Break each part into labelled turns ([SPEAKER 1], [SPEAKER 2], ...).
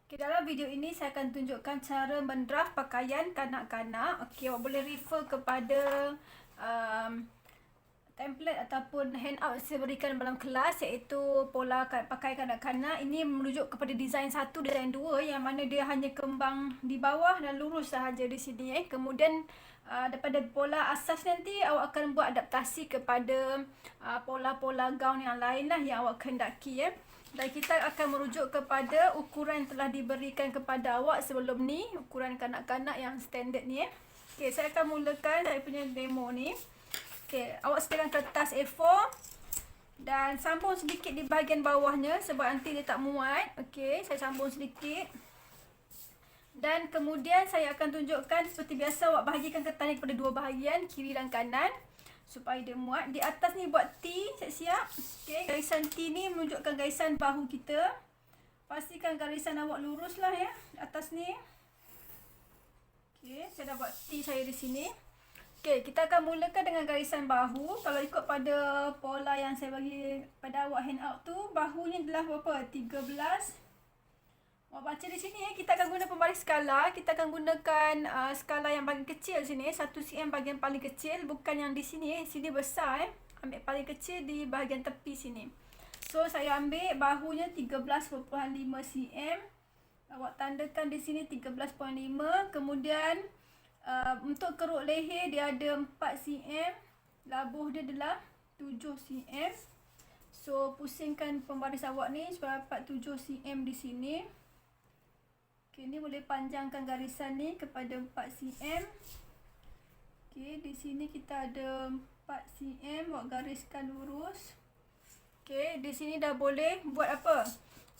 [SPEAKER 1] Okay, dalam video ini saya akan tunjukkan cara mendraft pakaian kanak-kanak. Okay, awak boleh refer kepada template ataupun handout yang saya berikan dalam kelas, iaitu pola pakai kanak-kanak. Ini merujuk kepada design 1, design 2 yang mana dia hanya kembang di bawah dan lurus sahaja di sini. Kemudian daripada pola asas nanti awak akan buat adaptasi kepada pola-pola gaun yang lain lah yang awak kehendaki. Dan kita akan merujuk kepada ukuran yang telah diberikan kepada awak sebelum ni, ukuran kanak-kanak yang standard ni. Okay, saya akan mulakan saya punya demo ni. Okay, awak sediakan kertas A4 dan sambung sedikit di bahagian bawahnya sebab nanti dia tak muat. Okay, saya sambung sedikit. Dan kemudian saya akan tunjukkan seperti biasa awak bahagikan kertas ni kepada dua bahagian, kiri dan kanan, supaya dia muat. Di atas ni buat T, siap-siap. Okay, garisan T ni menunjukkan garisan bahu kita. Pastikan garisan awak lurus lah ya, atas ni. Okay, saya dah buat T saya di sini. Okay, kita akan mulakan dengan garisan bahu. Kalau ikut pada pola yang saya bagi pada awak handout tu, bahunya adalah berapa? 13. Awak baca di sini kita akan guna pembaris skala. Kita akan gunakan skala yang paling kecil sini, 1 cm bahagian paling kecil, bukan yang di sini. Sini besar Ambil paling kecil di bahagian tepi sini. So saya ambil bahunya 13.5 cm. Awak tandakan di sini 13.5. Kemudian untuk keruk leher dia ada 4 cm. Labuh dia adalah 7 cm. So pusingkan pembaris awak ni supaya dapat 7 cm di sini. Okay, ni boleh panjangkan garisan ni kepada 4 cm. Okay, di sini kita ada 4 cm. Awak gariskan lurus. Okay, di sini dah boleh buat apa?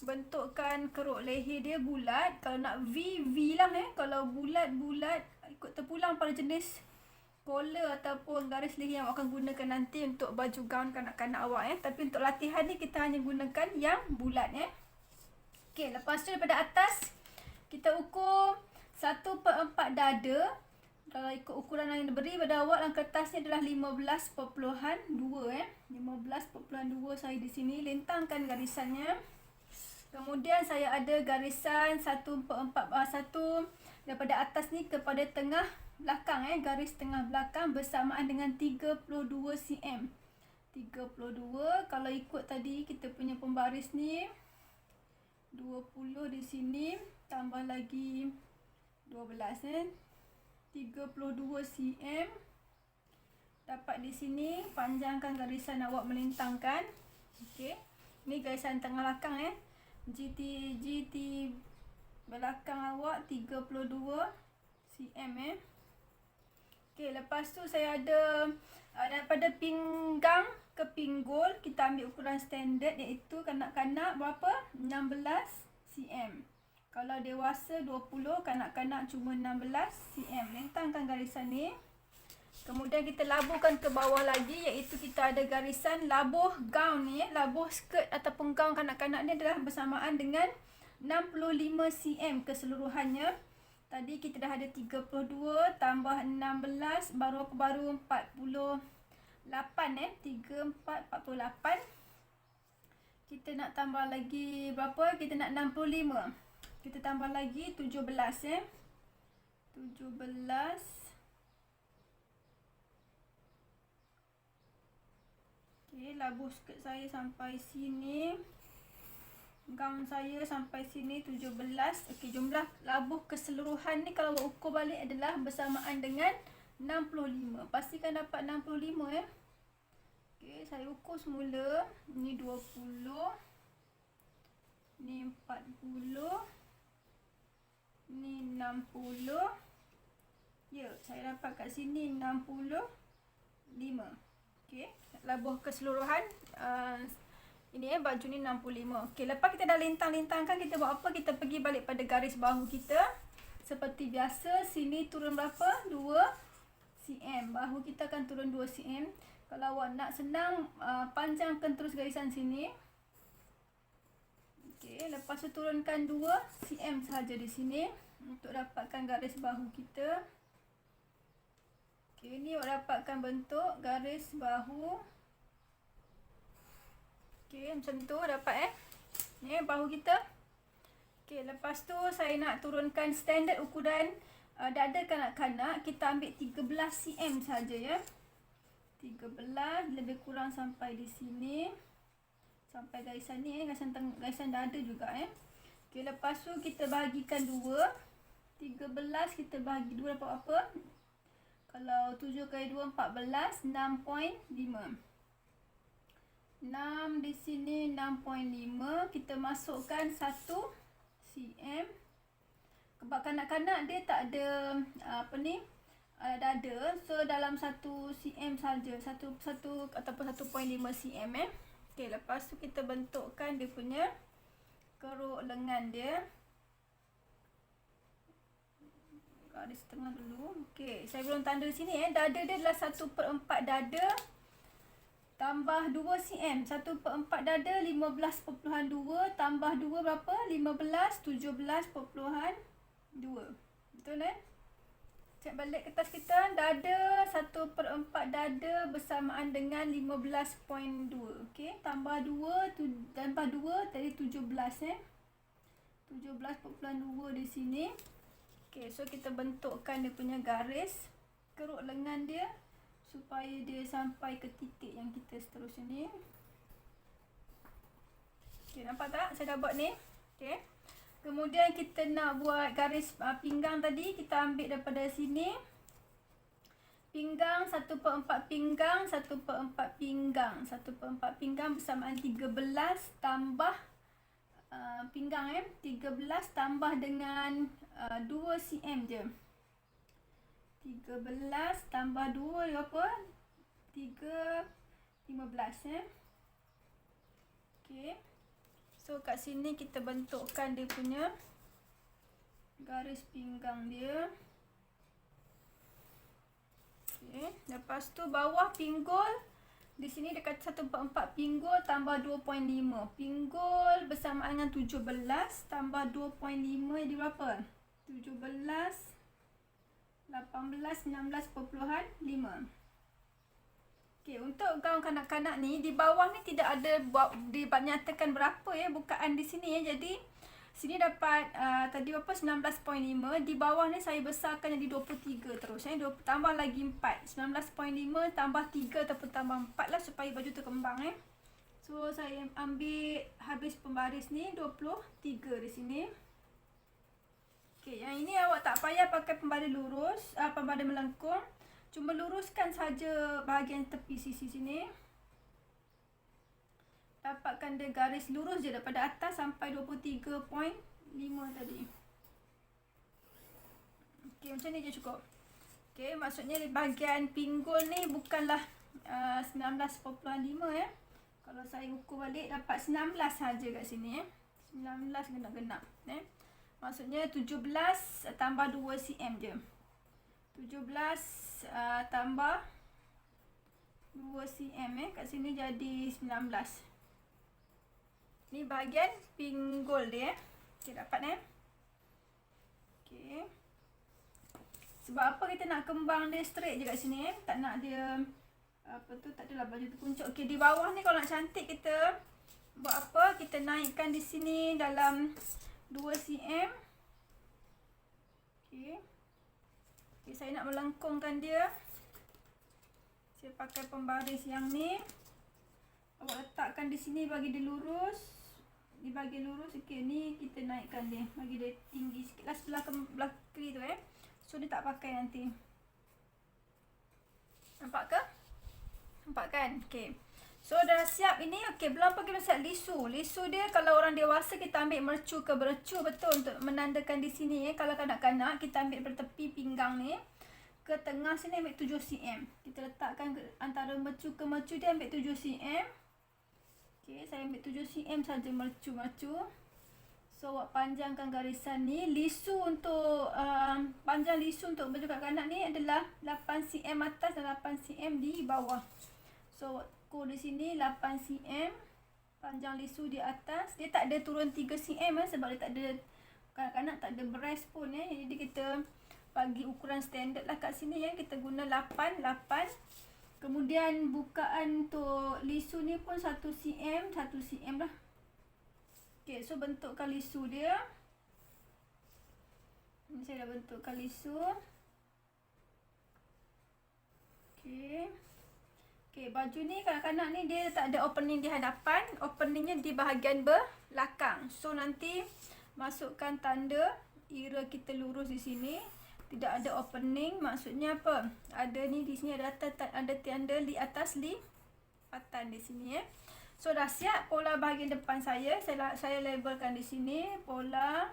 [SPEAKER 1] Bentukkan keruk leher dia bulat. Kalau nak V, V lah Kalau bulat, ikut terpulang pada jenis collar ataupun garis leher yang awak akan gunakan nanti untuk baju gaun kanak-kanak awak Tapi untuk latihan ni kita hanya gunakan yang bulat Okay, lepas tu daripada atas kita ukur 1/4 dada. Kalau ikut ukuran yang diberi pada awak dalam kertas ni adalah 15.2 15.2 saya di sini. Lentangkan garisannya. Kemudian saya ada garisan 1/4 1 daripada atas ni kepada tengah belakang garis tengah belakang bersamaan dengan 32 cm. 32 kalau ikut tadi kita punya pembaris ni 20 di sini tambah lagi 12 32 cm. Dapat di sini, panjangkan garisan awak melintangkan. Okey. Ni garisan tengah belakang GT belakang awak 32 cm Okey, lepas tu saya ada daripada pinggang ke pinggul kita ambil ukuran standard iaitu kanak-kanak berapa? 16 cm. Kalau dewasa 20, kanak-kanak cuma 16 cm. Lentangkan garisan ni. Kemudian kita labuhkan ke bawah lagi iaitu kita ada garisan labuh gaun ni. Labuh skirt ataupun gaun kanak-kanak ni adalah bersamaan dengan 65 cm keseluruhannya. Tadi kita dah ada 32 tambah 16 baru 48 3, 4, 48. Kita nak tambah lagi berapa? Kita nak 65. Kita tambah lagi 17 17. Okey, labuh skirt saya sampai sini. Gaun saya sampai sini 17. Okey, jumlah labuh keseluruhan ni kalau ukur balik adalah bersamaan dengan 65. Pastikan dapat 65 Okey, saya ukur semula. Ni 20. Ni 40. Ni 60. Ya, saya dapat kat sini 65. Okey, labuh keseluruhan ini baju ni 65. Okey, lepas kita dah lintang-lintangkan, kita buat apa? Kita pergi balik pada garis bahu kita. Seperti biasa, sini turun berapa? 2 cm. Bahu kita akan turun 2 cm. Kalau awak nak senang, panjangkan terus garisan sini. Okey, lepas tu turunkan 2 cm sahaja di sini untuk dapatkan garis bahu kita. Okey, ni awak dapatkan bentuk garis bahu. Okey, macam tu dapat Ni bahu kita. Okey, lepas tu saya nak turunkan standard ukuran dada kanak-kanak. Kita ambil 13 cm saja ya. 13 lebih kurang sampai di sini. Sampai garisan ni, garisan dada juga Okey, lepas tu kita bahagikan 2. 13 kita bahagi 2 dapat apa? Kalau 7 kali 2 14, 6.5. 6 di sini 6.5. Kita masukkan 1 cm. Sebab kanak-kanak dia tak ada dada. So dalam 1 cm saja. 1 ataupun 1.5 cm Okey, lepas tu kita bentukkan dia punya keruk lengan dia. Garis tengah dulu. Okey, saya belum tanda di sini Dada dia adalah 1/4 dada tambah 2 cm. 1/4 dada 15.2 tambah 2 berapa? 15, 17.2. Betul Cek balik kertas kita. Dada 1/4 dada bersamaan dengan 15.2. Okey, tambah 2 tadi 17 17.2 di sini. Okey, so kita bentukkan dia punya garis keruk lengan dia supaya dia sampai ke titik yang kita seterusnya ni. Okey, nampak tak? Saya dah buat ni. Okey. Kemudian kita nak buat garis pinggang tadi. Kita ambil daripada sini. Pinggang 1/4 pinggang, 1/4 pinggang. 1/4 pinggang bersamaan 13 tambah pinggang 13 tambah dengan 2 cm je. 13 tambah 2 berapa? 15 Okey. So kat sini kita bentukkan dia punya garis pinggang dia. Okey, lepas tu bawah pinggul di sini dekat 1/4 pinggul tambah 2.5. Pinggul bersamaan dengan 17 tambah 2.5 jadi berapa? 17 18 16.5. Okey, untuk gaun kanak-kanak ni di bawah ni tidak ada dinyatakan berapa bukaan di sini Jadi sini dapat tadi berapa? 19.5. Di bawah ni saya besarkan jadi 23 terus tambah lagi 4. 19.5 tambah 3 ataupun tambah 4 lah supaya baju tu kembang So saya ambil habis pembaris ni 23 di sini. Okey, yang ini awak tak payah pakai pembaris lurus, pembaris melengkung. Cuma luruskan saja bahagian tepi sisi sini. Dapatkan dia garis lurus je daripada atas sampai 23.5 tadi. Okey, macam ni je cukup. Okey, maksudnya di bahagian pinggul ni bukanlah 19.5 Kalau saya ukur balik dapat 19 saja kat sini 19 genap-genap Maksudnya 17 tambah 2 cm je. 17 tambah 2 cm kat sini jadi 19. Ni bahagian pinggul dia Okey, dapat Okey. Sebab apa kita nak kembang dia straight je kat sini tak nak dia tak adalah baju tu puncak. Okey, di bawah ni kalau nak cantik kita buat apa? Kita naikkan di sini dalam 2 cm. Okey. Okey, saya nak melengkungkan dia. Saya pakai pembaris yang ni. Awak letakkan di sini bagi dia lurus. Di bahagian lurus. Okey, ni kita naikkan dia. Bagi dia tinggi sikit lah sebelah kiri tu So dia tak pakai nanti. Nampak ke? Nampak kan? Okey. So dah siap ini. Okey, belum pergi siap lisu. Lisu dia kalau orang dewasa kita ambil mercu ke bercu betul untuk menandakan di sini Kalau kanak-kanak kita ambil bertepi pinggang ni ke tengah sini ambil 7 cm. Kita letakkan antara mercu ke mercu dia ambil 7 cm. Okey, saya ambil 7 cm saja mercu-mercu. So awak panjangkan garisan ni. Lisu untuk panjang lisu untuk baju kanak-kanak ni adalah 8 cm atas dan 8 cm di bawah. So ukur di sini 8 cm panjang lisu di atas. Dia tak ada turun 3 cm sebab dia tak ada kanak-kanak tak ada breast pun Jadi kita bagi ukuran standard lah kat sini Kita guna 8. Kemudian bukaan untuk lisu ni pun 1 cm lah. Okey, so bentukkan lisu dia. Ini saya dah bentukkan lisu. Okey. Okey, baju ni kanak-kanak ni dia tak ada opening di hadapan, openingnya di bahagian belakang. So nanti masukkan tanda ira kita lurus di sini. Tidak ada opening, maksudnya apa? Ada ni di sini ada tanda di atas lipatan di sini So dah siap pola bahagian depan saya. Saya labelkan di sini pola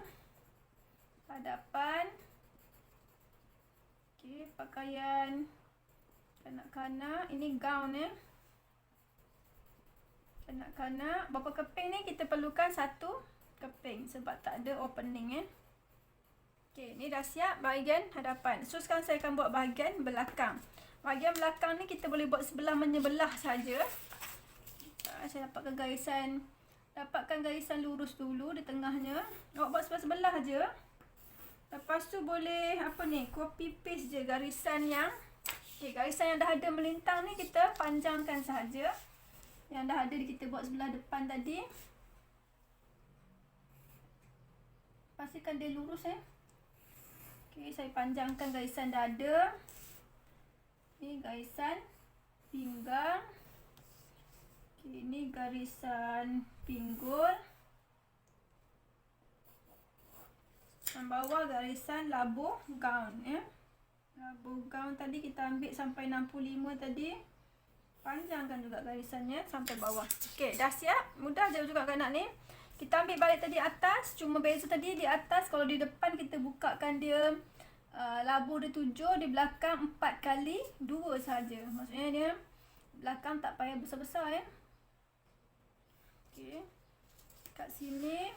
[SPEAKER 1] hadapan. Okey, pakaian kanak-kanak, ini gown kanak-kanak. Berapa keping ni? Kita perlukan 1 keping sebab tak ada opening Okey, ni dah siap bahagian hadapan. So sekarang saya akan buat bahagian belakang. Bahagian belakang ni kita boleh buat sebelah menyebelah saja. Saya dapatkan garisan lurus dulu di tengahnya. Awak buat sebelah-sebelah aja. Lepas tu boleh copy paste je garisan yang garisan yang dah ada melintang ni kita panjangkan sahaja. Yang dah ada kita buat sebelah depan tadi. Pastikan dia lurus Okey, saya panjangkan garisan dada. Ni garisan pinggang. Okey, ni garisan pinggul. Dan bawah garisan labuh gown Labuh gown tadi kita ambil sampai 65 tadi. Panjangkan juga garisannya sampai bawah. Okey, dah siap. Mudah je juga kanak ni. Kita ambil balik tadi atas, cuma beza tadi di atas kalau di depan kita bukakan dia labuh dia 7, di belakang 4 kali 2 saja. Maksudnya dia belakang tak payah besar-besar Okey. Kat sini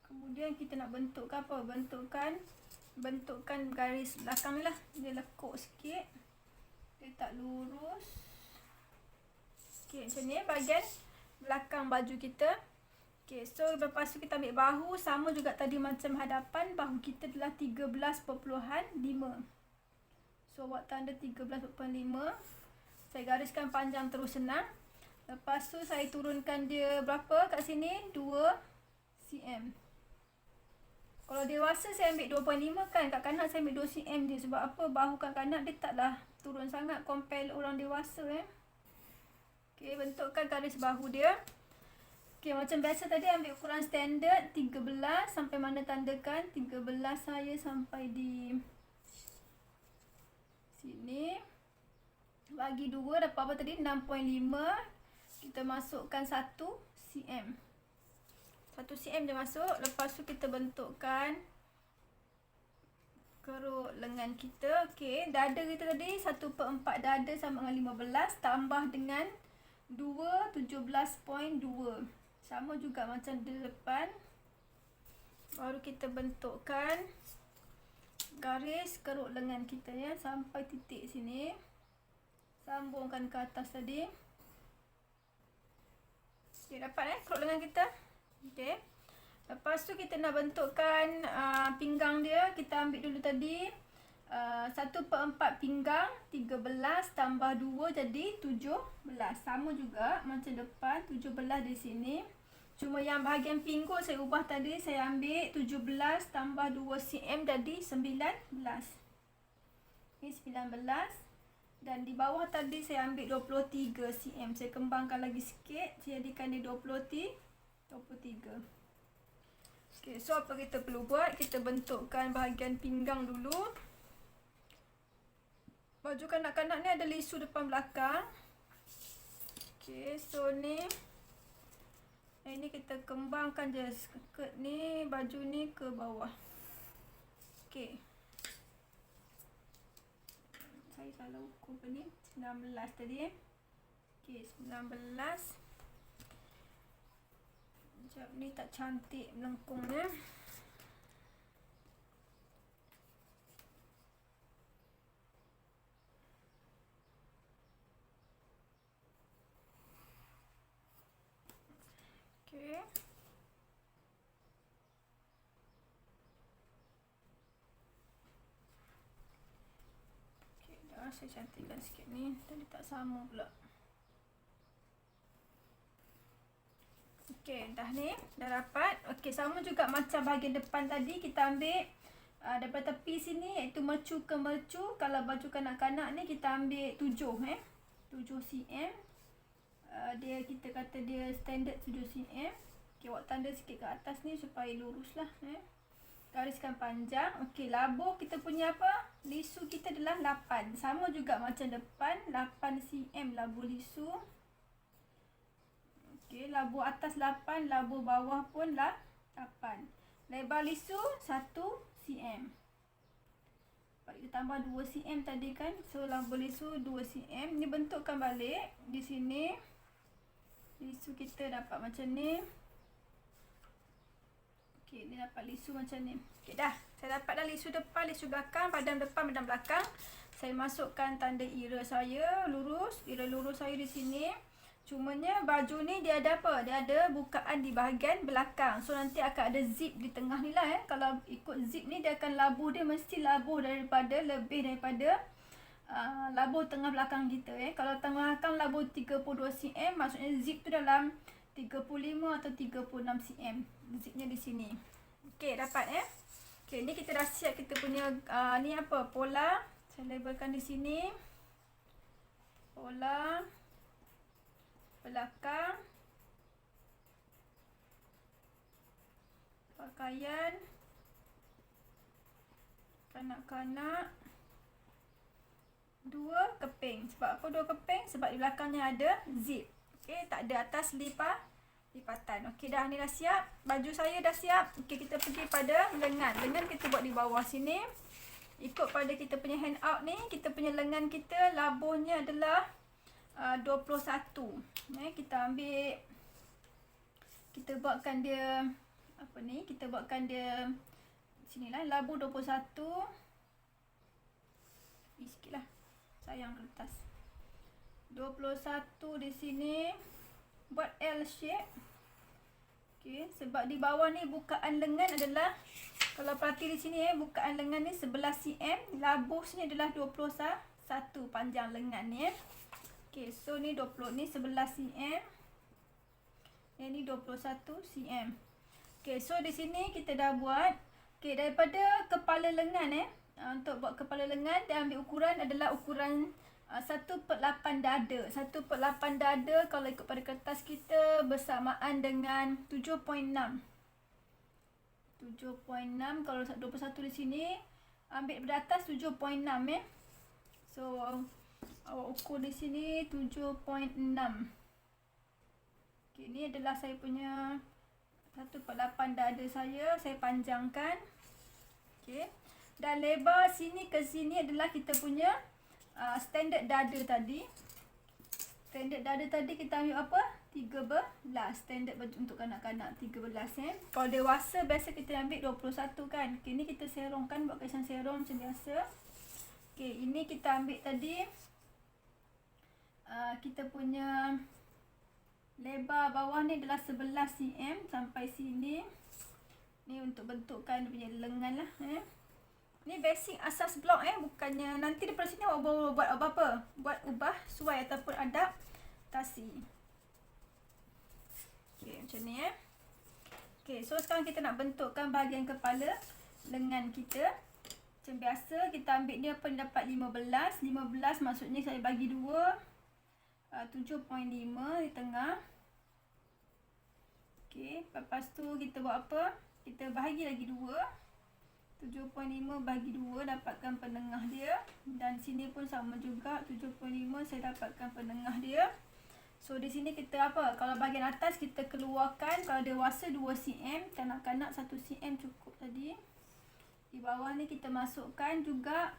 [SPEAKER 1] kemudian kita nak bentukkan apa? Bentukkan garis belakang ni lah. Dia lekuk sikit. Dia tak lurus. Okey, macam ni bahagian belakang baju kita. Okey, so lepas tu kita ambil bahu. Sama juga tadi macam hadapan. Bahu kita adalah 13.5. So buat tanda 13.5. Saya gariskan panjang terus senang. Lepas tu saya turunkan dia berapa kat sini? 2 cm. Kalau dewasa saya ambil 2.5 kan. Kat kanak saya ambil 2 cm je. Sebab apa? Bahu kat kanak dia taklah turun sangat compare orang dewasa Okey, bentukkan garis bahu dia. Okey, macam biasa tadi ambil ukuran standard 13 sampai mana tandakan. 13 saya sampai di sini. Bagi 2 dapat apa tadi? 6.5. Kita masukkan 1 cm. 1 cm dia masuk. Lepas tu kita bentukkan keruk lengan kita. Okey, dada kita tadi 1/4 dada sama dengan 15 tambah dengan 2, 17.2. Sama juga macam di depan. Baru kita bentukkan garis keruk lengan kita sampai titik sini. Sambungkan ke atas tadi. Okey, dapat keruk lengan kita. Okey. Lepas tu kita nak bentukkan pinggang dia. Kita ambil dulu tadi 1/4 pinggang, 13 tambah 2 jadi 17. Sama juga macam depan, 17 di sini. Cuma yang bahagian pinggul saya ubah tadi. Saya ambil 17 tambah 2 cm jadi 19. Ini 19. Dan di bawah tadi saya ambil 23 cm. Saya kembangkan lagi sikit. Saya jadikan dia 23. Okey, so apa kita perlu buat? Kita bentukkan bahagian pinggang dulu. Baju kanak-kanak ni ada lisu depan belakang. Okey, so ni ini kita kembangkan je skirt ni, baju ni ke bawah. Okey. Saya salah ukur ke ni? 19 tadi Okey, 19. Sekejap ni tak cantik melengkungnya. Okey. Okey, dah saya cantikkan sikit ni. Tadi tak sama pula. Okey, dah ni. Dah dapat. Okey, sama juga macam bahagian depan tadi. Kita ambil daripada tepi sini iaitu mercu ke mercu. Kalau baju kanak-kanak ni kita ambil 7 cm. Dia kita kata dia standard 7 cm. Okey, awak tanda sikit ke atas ni supaya lurus lah. Gariskan panjang. Okey, labuh kita punya apa? Lisu kita adalah 8. Sama juga macam depan. 8 cm labuh lisu. Okey, labuh atas 8, labuh bawah pun lah 8. Lebar lisu 1 cm. Kita tambah 2 cm tadi kan. So labuh lisu 2 cm. Ni bentukkan balik di sini. Lisu kita dapat macam ni. Okey, ni dapat lisu macam ni. Okey dah. Saya dapat dah lisu depan, lisu belakang, padam depan, padam belakang. Saya masukkan tanda ira saya lurus. Ira lurus saya di sini. Cumanya baju ni dia ada apa? Dia ada bukaan di bahagian belakang. So nanti akan ada zip di tengah ni lah. Kalau ikut zip ni dia akan labuh dia mesti labuh daripada lebih daripada labuh tengah belakang kita. Kalau tengah belakang labuh 32 cm, maksudnya zip tu dalam 35 atau 36 cm. Zipnya di sini. Okey, dapat Okey, ni kita dah siap kita punya ni apa? Pola. Saya labelkan di sini. Pola belakang pakaian kanak-kanak 2 keping. Sebab apa 2 keping? Sebab di belakangnya ada zip. Okey, tak ada atas lipatan. Okey, dah ni dah siap. Baju saya dah siap. Okey, kita pergi pada lengan. Lengan kita buat di bawah sini. Ikut pada kita punya hand out ni, kita punya lengan kita labuhnya adalah 21. Kita ambil, kita buatkan dia apa ni, kita buatkan dia sini lah, labuh 21. Sikit lah, sayang kertas. 21 di sini. Buat L shape. Okey, sebab di bawah ni bukaan lengan adalah, kalau perhati di sini bukaan lengan ni 11 cm, labuh sini adalah 21 panjang lengan ni Okey, so ni 20, ni 11 cm. Yang ni 21 cm. Okey, so di sini kita dah buat. Okey, daripada kepala lengan untuk buat kepala lengan, dia ambil ukuran adalah ukuran 1/8 dada. 1/8 dada kalau ikut pada kertas kita bersamaan dengan 7.6. 7.6 kalau 21 di sini, ambil dari atas 7.6 So awak ukur di sini 7.6. Okey, ni adalah saya punya 1/8 dada saya panjangkan. Okey. Dan lebar sini ke sini adalah kita punya standard dada tadi. Standard dada tadi kita ambil apa? 13. Standard baju untuk kanak-kanak 13 Kalau dewasa biasa kita ambil 21 kan. Okey, ni kita serongkan, buat kesan serong macam biasa. Okey, ini kita ambil tadi kita punya lebar bawah ni adalah 11 cm sampai sini. Ni untuk bentukkan dia punya lengan lah. Ni basic asas blok bukannya nanti daripada sini awak buat apa-apa. Buat ubah suai ataupun adaptasi. Okey, macam ni Okey, so sekarang kita nak bentukkan bahagian kepala lengan kita. Macam biasa kita ambil dia apa, dapat 15. 15 maksudnya saya bagi 2. 7.5 di tengah. Okey, lepas tu kita buat apa? Kita bahagi lagi 2. 7.5 bagi 2 dapatkan penengah dia. Dan sini pun sama juga, 7.5 saya dapatkan penengah dia. So di sini kita apa? Kalau bahagian atas kita keluarkan, kalau dewasa 2 cm, kanak-kanak 1 cm cukup tadi. Di bawah ni kita masukkan juga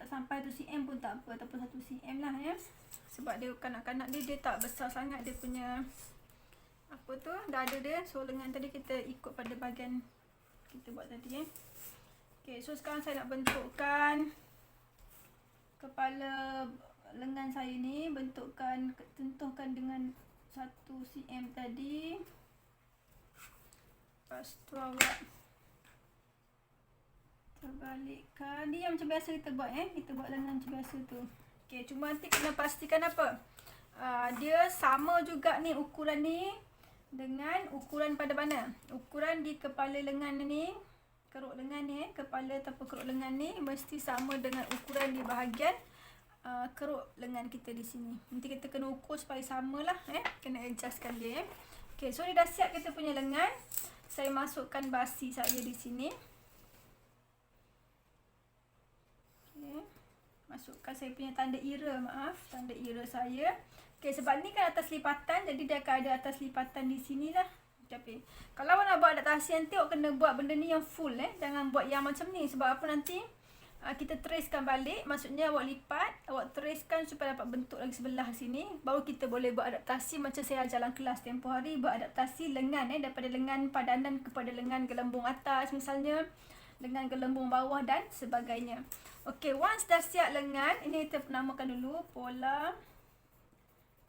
[SPEAKER 1] tak sampai 1 cm pun tak apa, ataupun 1 cm lah Sebab dia kanak-kanak dia tak besar sangat dia punya apa tu, dada dia. So lengan tadi kita ikut pada bahagian kita buat tadi Okey, so sekarang saya nak bentukkan kepala lengan saya ni. Bentukkan, tentukan dengan 1 cm tadi. Lepas tu awak terbalikkan. Ni yang macam biasa kita buat kita buat lengan macam biasa tu. Okey, cuma nanti kena pastikan apa? Dia sama juga ni ukuran ni. dengan ukuran pada mana? Ukuran di kepala lengan ni, keruk lengan ni, kepala ataupun keruk lengan ni mesti sama dengan ukuran di bahagian keruk lengan kita di sini. Nanti kita kena ukur supaya samalah, kena adjustkan dia. Okey, so ni dah siap kita punya lengan. Saya masukkan basi saya di sini. Okey. Masukkan saya punya tanda ira, tanda ira saya. Okey, sebab ni kan atas lipatan, jadi dia akan ada atas lipatan di sini lah. Tapi kalau awak nak buat adaptasi nanti, awak kena buat benda ni yang full, jangan buat yang macam ni. Sebab apa nanti kita tracekan balik, maksudnya awak lipat, awak tracekan supaya dapat bentuk lagi sebelah sini. Baru kita boleh buat adaptasi macam saya ajar dalam kelas tempoh hari, buat adaptasi lengan, daripada lengan padanan kepada lengan gelembung atas misalnya, lengan gelembung bawah dan sebagainya. Okey, once dah siap lengan, ini kita namakan dulu pola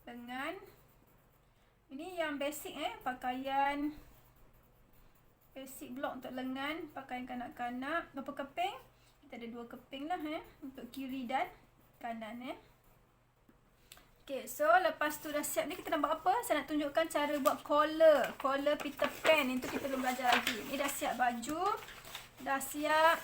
[SPEAKER 1] lengan. Ini yang basic, pakaian basic blok untuk lengan, pakaian kanak-kanak. Berapa keping? Kita ada 2 keping lah, untuk kiri dan kanan. Okey, so lepas tu dah siap ni, kita nak buat apa? Saya nak tunjukkan cara buat collar Peter Pan. Itu kita belum belajar lagi. Ni dah siap baju, dah siap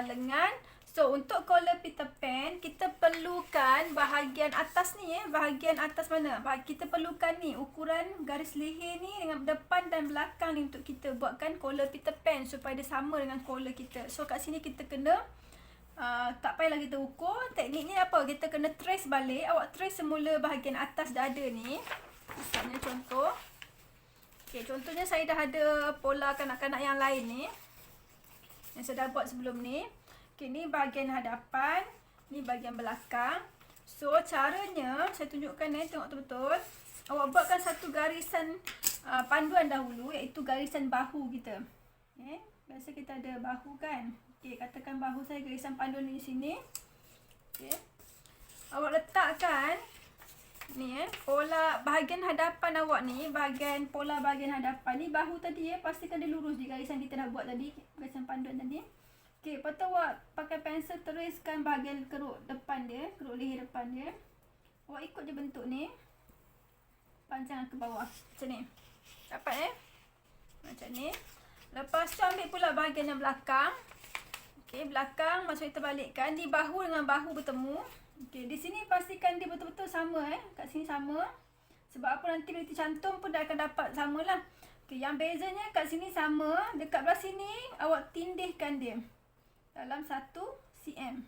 [SPEAKER 1] lengan. So, untuk collar Peter Pan, kita perlukan bahagian atas ni, bahagian atas mana? Kita perlukan ni, ukuran garis leher ni dengan depan dan belakang ni untuk kita buatkan collar Peter Pan supaya dia sama dengan collar kita. So, kat sini kita kena, tak payahlah kita ukur. Teknik ni apa? Kita kena trace balik. Awak trace semula bahagian atas dada ni. Misalnya contoh. Okay, contohnya saya dah ada pola kanak-kanak yang lain ni, yang saya dah buat sebelum ni. Okay, ni bahagian hadapan, ni bahagian belakang. So, caranya saya tunjukkan, tengok betul-betul. Awak buatkan satu garisan panduan dahulu, iaitu garisan bahu kita. Biasa kita ada bahu kan. Okay, katakan bahu saya garisan panduan di sini. Okay. Awak letakkan ni, pola bahagian hadapan awak ni, pola bahagian hadapan ni, bahu tadi pastikan dia lurus di garisan kita dah buat tadi, garisan panduan tadi. Okey, lepas tu awak pakai pensel teruskan bahagian keruk depan dia, keruk leher depan dia. Awak ikut je bentuk ni. Panjang ke bawah. Macam ni. Dapat macam ni. Lepas tu ambil pula bahagian yang belakang. Okey, belakang masuk kita balikkan. Di bahu dengan bahu bertemu. Okey, di sini pastikan dia betul-betul sama, kat sini sama. Sebab apa, nanti bila kita cantum pun dah akan dapat samalah. Okey, yang bezanya kat sini sama, dekat belah sini awak tindihkan dia dalam 1 cm.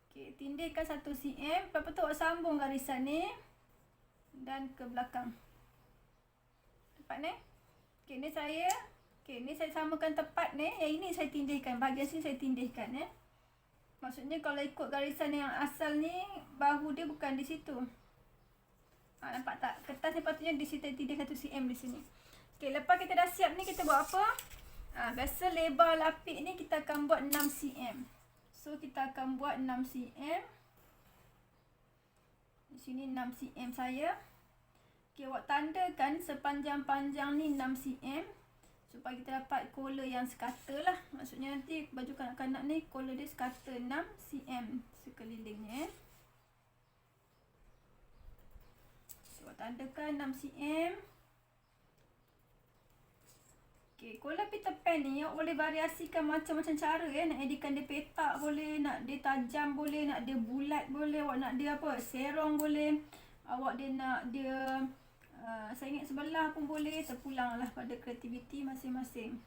[SPEAKER 1] Okey, tindihkan 1 cm. Lepas tu awak sambung garisan ni dan ke belakang. Tepat ni? Okey, ni saya samakan tepat ni. Yang ini saya tindihkan, bahagian sini saya tindihkan. Maksudnya kalau ikut garisan yang asal ni, bahu dia bukan di situ. Nampak tak? Kertas ni patutnya di situ, tindih 1 cm di sini. Okey, lepas kita dah siap ni, kita buat apa? Biasa lebar lapik ni kita akan buat 6 cm. So, kita akan buat 6 cm. Di sini 6 cm saya. Okey, awak tandakan sepanjang-panjang ni 6 cm. Supaya kita dapat collar yang sekata lah. Maksudnya nanti baju kanak-kanak ni collar dia sekata 6 cm sekelilingnya. Awak tandakan 6 cm. Okay, collar Peter Pan ni awak boleh variasikan macam-macam cara nak edikan dia petak boleh, nak dia tajam boleh, nak dia bulat boleh, awak nak dia apa, serong boleh, awak dia nak dia sengit sebelah pun boleh, terpulanglah pada kreativiti masing-masing.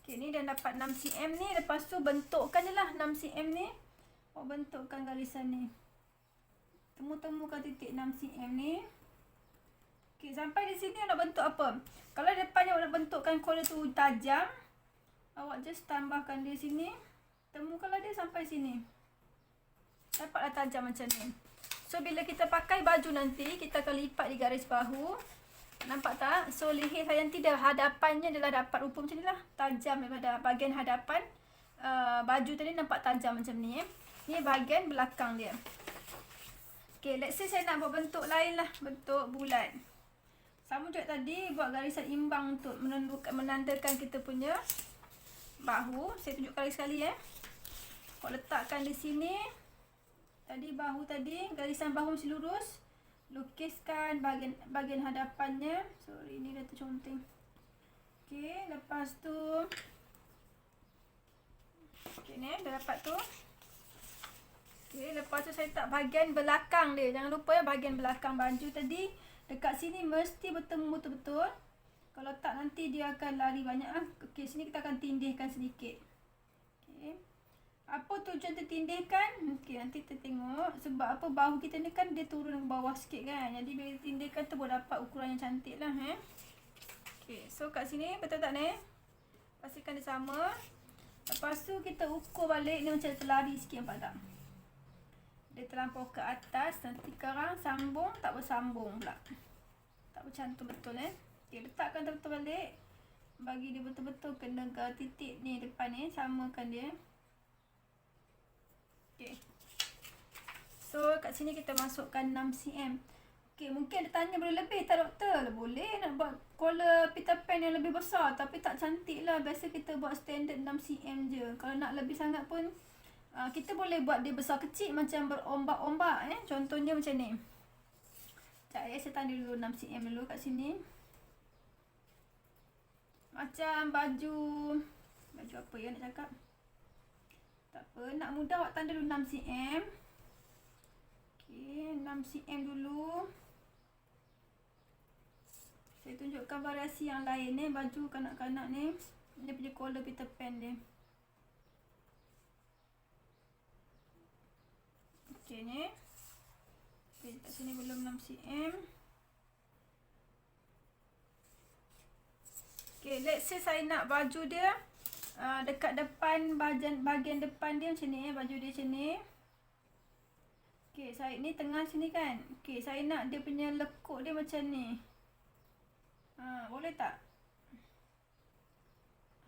[SPEAKER 1] Okay, ni dah dapat 6 cm ni, lepas tu bentukkan je lah 6 cm ni, awak bentukkan garisan ni. Temu-temukan titik 6 cm ni. Okay, sampai di sini nak bentuk apa? Kalau depannya awak nak bentukkan collar tu tajam, awak just tambahkan di sini. Temukanlah dia sampai sini. Dapatlah tajam macam ni. So, bila kita pakai baju nanti, kita akan lipat di garis bahu. Nampak tak? So, leher saya nanti dah hadapannya adalah dapat rupa macam ni lah. Tajam daripada bahagian hadapan. Baju tadi nampak tajam macam ni. Ni bahagian belakang dia. Okay, let's say saya nak buat bentuk lain lah. Bentuk bulat. Sama juga tadi, buat garisan imbang untuk menandakan kita punya bahu. Saya tunjukkan lagi sekali Awak letakkan di sini. Tadi bahu tadi, garisan bahu mesti lurus. lukiskan bahagian hadapannya. Sorry, ni dah terconteng. Okey, lepas tu okey ni dah dapat tu. Okey, lepas tu saya tak bahagian belakang dia. Jangan lupa ya, bahagian belakang baju tadi dekat sini mesti bertemu betul-betul. Kalau tak nanti dia akan lari banyak ah. Okey, sini kita akan tindihkan sedikit. Okey. Apa tujuan tertindihkan? Okey, nanti kita tengok. Sebab apa, bahu kita ni kan dia turun ke bawah sikit kan. Jadi bila tindihkan tu boleh dapat ukuran yang cantik lah. Okey, so kat sini betul tak ni? Pastikan dia sama. Lepas tu kita ukur balik. Ni macam terlari sikit, nampak tak? Dia terlampau ke atas. Nanti sekarang sambung tak bersambung pula. Tak bercantum betul Okey, letakkan betul-betul balik. Bagi dia betul-betul kena ke titik ni depan ni. Samakan dia. Okey. So kat sini kita masukkan 6 cm. Okey, mungkin ada tanya boleh lebih tak doktor? Boleh, nak buat collar Peter Pan yang lebih besar tapi tak cantik lah. Biasa kita buat standard 6 cm je. Kalau nak lebih sangat pun kita boleh buat dia besar kecil macam berombak-ombak Contohnya macam ni. Sekejap saya tanda dulu 6 cm dulu kat sini. Macam baju apa ya nak cakap? Tak apa, nak mudah awak tanda dulu 6 cm. Okey, 6 cm dulu. Saya tunjukkan variasi yang lain baju kanak-kanak ni. Dia punya collar Peter Pan dia. Okey ni. Okey, kat sini belum 6 cm. Okey, let's say saya nak baju dia dekat depan, bahagian depan dia macam ni baju dia macam ni. Okey, saya ni tengah sini kan. Okey, saya nak dia punya lekuk dia macam ni. Boleh tak?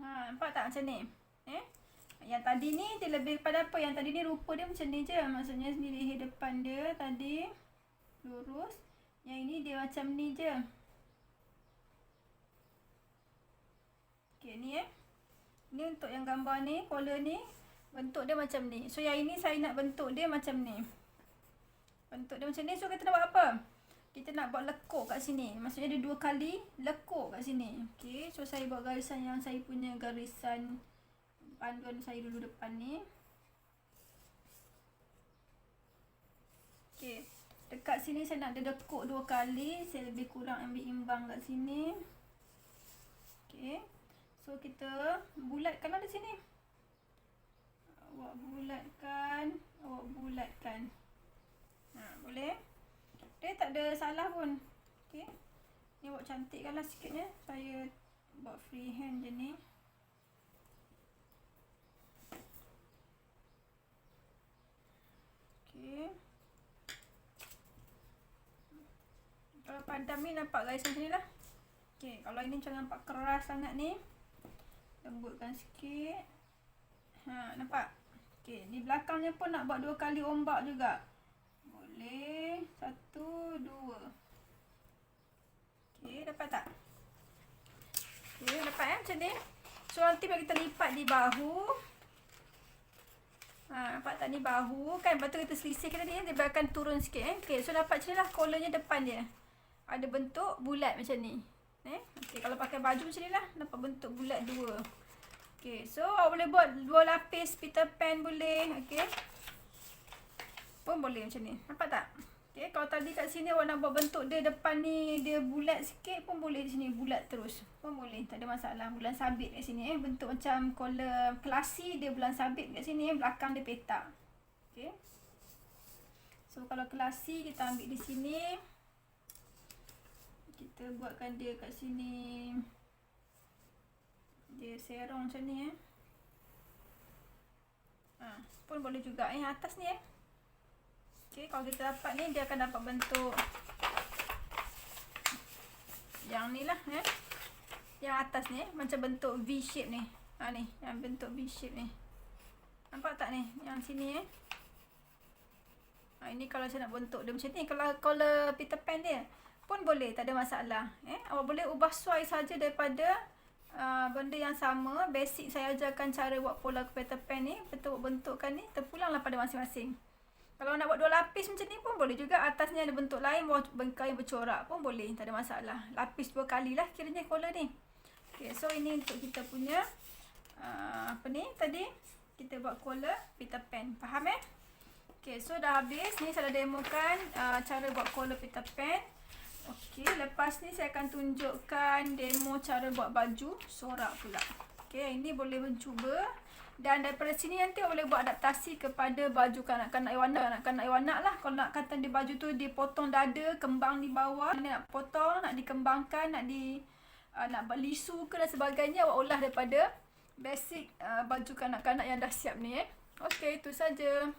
[SPEAKER 1] Nampak tak macam ni? Yang tadi ni dia lebih kepada apa? Yang tadi ni rupa dia macam ni je. Maksudnya ni leher depan dia tadi lurus. Yang ini dia macam ni je. Okey, ni Ni untuk yang gambar ni, collar ni, bentuk dia macam ni. So yang ini saya nak bentuk dia macam ni. Bentuk dia macam ni. So kita nak buat apa? Kita nak buat lekuk kat sini. Maksudnya dia 2 kali lekuk kat sini. Okey, so saya buat garisan yang saya punya garisan panduan saya dulu depan ni. Okey, dekat sini saya nak dia lekuk 2 kali. Saya lebih kurang ambil imbang kat sini. Okey, so kita bulatkan lah di sini. Awak bulatkan. Boleh? Dia tak ada salah pun. Okey. Ni awak cantikkanlah sikitnya. Saya buat freehand je ni. Okey. Kalau padam ni nampak garisan sini lah. Okey, kalau ini macam nampak keras sangat ni, lembutkan sikit. Nampak? Okey, di belakangnya pun nak buat 2 kali ombak juga. Boleh. 1, 2. Okey, dapat tak? Okey, dapat macam ni. So nanti bila kita lipat di bahu. Nampak tak ni bahu kan? Lepas tu kita selisihkan tadi dia akan turun sikit Okey, so dapat macam ni lah collarnya depan dia. Ada bentuk bulat macam ni. Okey, kalau pakai baju macam ni lah, dapat bentuk bulat 2. Okey, so awak boleh buat 2 lapis Peter Pan boleh. Okey, pun boleh macam ni. Nampak tak? Okey, kalau tadi kat sini awak nak buat bentuk dia depan ni dia bulat sikit pun boleh. Di sini bulat terus pun boleh, tak ada masalah. Bulan sabit kat sini bentuk macam collar klasi dia bulan sabit kat sini belakang dia petak. Okey, so kalau klasi kita ambil di sini, kita buatkan dia kat sini. Dia serong macam ni pun boleh juga atas ni Okey, kalau kita dapat ni dia akan dapat bentuk yang ni lah yang atas ni macam bentuk V shape ni. Ni yang bentuk V shape ni. Nampak tak ni? Yang sini ini kalau saya nak bentuk dia macam ni. Kalau Peter Pan dia pun boleh, tak ada masalah. Awak boleh ubah suai saja daripada benda yang sama. Basic saya ajarkan cara buat pola Peter Pan ni. Betul bentukkan ni, terpulanglah pada masing-masing. Kalau nak buat 2 lapis macam ni pun boleh juga. Atasnya ada bentuk lain, bawah kain bercorak pun boleh. Tak ada masalah. Lapis 2 kali lah kiranya collar ni. Okay, so ini untuk kita punya apa ni tadi. Kita buat collar Peter Pan. Faham Okay, so dah habis. Ni saya dah demokan cara buat collar Peter Pan. Okay, lepas ni saya akan tunjukkan demo cara buat baju sorak pula. Okay, ini boleh mencuba. Dan daripada sini nanti boleh buat adaptasi kepada baju kanak-kanak Iwana lah. Kalau nak kata di baju tu dipotong dada, kembang di bawah, nak potong, nak dikembangkan, nak buat lisu ke dan sebagainya, awak olah daripada basic baju kanak-kanak yang dah siap ni. Okay, itu saja.